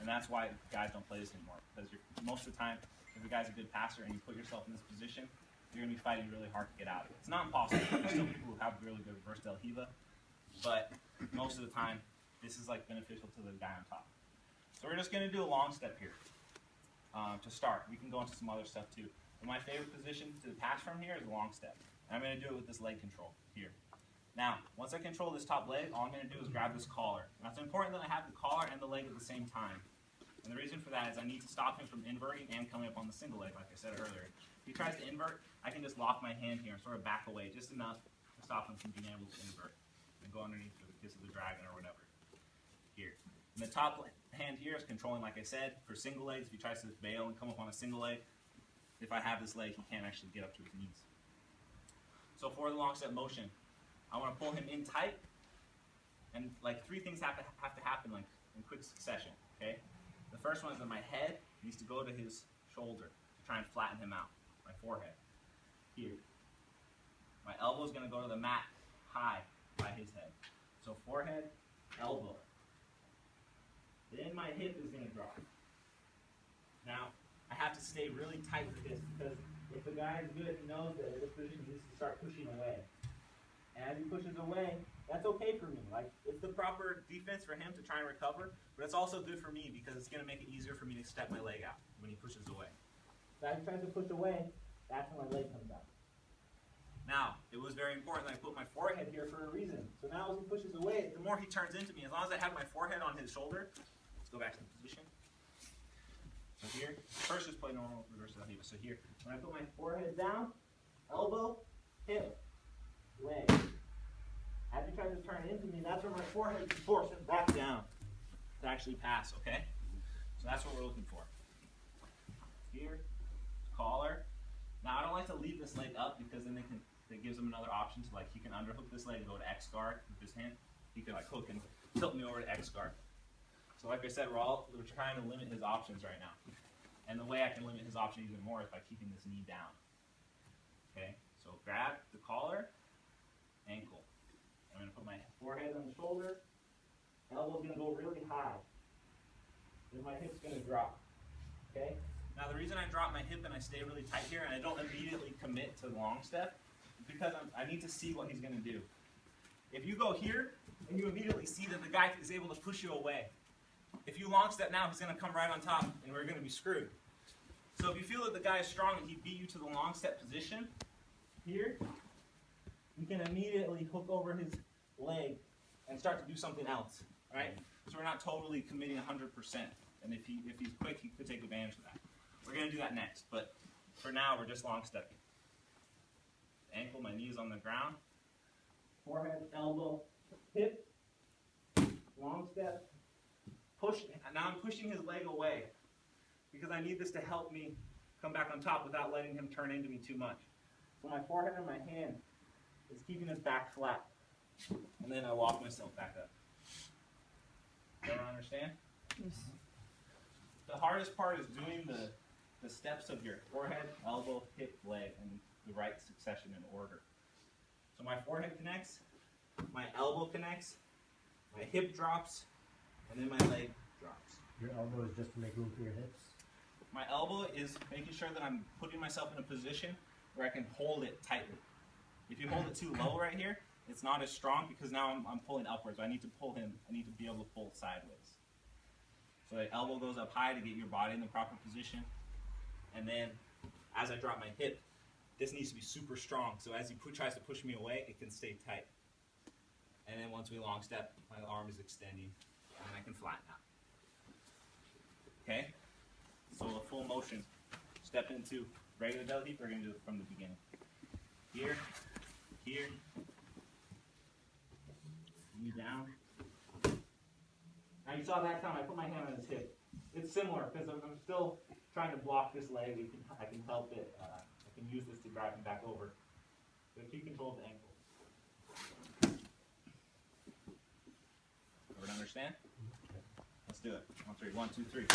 And that's why guys don't play this anymore. Because most of the time, if a guy's a good passer and you put yourself in this position, you're going to be fighting really hard to get out of it. It's not impossible. There's still people who have really good versatile Riva, but most of the time, this is like beneficial to the guy on top. So we're just going to do a long step here to start. We can go into some other stuff too. But my favorite position to pass from here is a long step. And I'm going to do it with this leg control here. Now, once I control this top leg, all I'm going to do is grab this collar. Now, it's important that I have the collar and the leg at the same time. And the reason for that is I need to stop him from inverting and coming up on the single leg, like I said earlier. If he tries to invert, I can just lock my hand here and sort of back away just enough to stop him from being able to invert and go underneath for the kiss of the dragon or whatever. Here. And the top hand here is controlling, like I said, for single legs. If he tries to bail and come up on a single leg, if I have this leg, he can't actually get up to his knees. So for the long step motion, I want to pull him in tight, and like 3 things have to happen like in quick succession. Okay. The first one is that my head needs to go to his shoulder to try and flatten him out. My forehead. Here. My elbow is going to go to the mat high by his head. So forehead, elbow. Then my hip is going to drop. Now, I have to stay really tight with this because if the guy is good, he knows that in this position he needs to start pushing away. And as he pushes away, that's okay for me. Like, it's the proper defense for him to try and recover, but it's also good for me because it's going to make it easier for me to step my leg out when he pushes away. So as he tries to push away, that's when my leg comes out. Now, it was very important that I put my forehead here for a reason. So now as he pushes away, the more he turns into me, as long as I have my forehead on his shoulder, let's go back to the position. So here, first just play normal reverse del Riva. So here, when I put my forehead down, elbow, hip, leg. As he tries to turn into me, that's where my forehead is forced back down to actually pass, okay? So that's what we're looking for. Here, collar. Now I don't like to leave this leg up because then it gives him another option to like, he can underhook this leg and go to X guard with his hand. He can like hook and tilt me over to X guard. So like I said, we're trying to limit his options right now. And the way I can limit his option even more is by keeping this knee down. Okay, so grab the collar, ankle. I'm going to put my forehead on the shoulder, elbow's going to go really high. Then my hip's going to drop. Okay? Now the reason I drop my hip and I stay really tight here and I don't immediately commit to the long step is because I need to see what he's going to do. If you go here and you immediately see that the guy is able to push you away, if you long step now, he's going to come right on top and we're going to be screwed. So if you feel that the guy is strong and he beat you to the long step position, here, you can immediately hook over his leg and start to do something else, right? So we're not totally committing 100%. And if he's quick, he could take advantage of that. We're going to do that next, but for now, we're just long stepping. Ankle, my knee is on the ground. Forehead, elbow, hip, long step. Push. Now I'm pushing his leg away because I need this to help me come back on top without letting him turn into me too much. So my forehead and my hand is keeping his back flat. And then I walk myself back up. Everyone understand? Yes. The hardest part is doing the steps of your forehead, elbow, hip, leg, and the right succession in order. So my forehead connects, my elbow connects, my hip drops, and then my leg drops. Your elbow is just to make room for your hips? My elbow is making sure that I'm putting myself in a position where I can hold it tightly. If you hold it too low right here, it's not as strong because now I'm pulling upwards. I need to pull him. I need to be able to pull sideways. So the elbow goes up high to get your body in the proper position. And then as I drop my hip, this needs to be super strong. So as he tries to push me away, it can stay tight. And then once we long step, my arm is extending and I can flatten out. Okay? So a full motion. Step into regular del Riva, we're going to do it from the beginning. Here, here, knee down. Now you saw that time I put my hand on his hip. It's similar because I'm still trying to block this leg. I can help it. I can use this to drive him back over. But keep control of the ankle. Everyone understand? Let's do it. 1, 2, 3.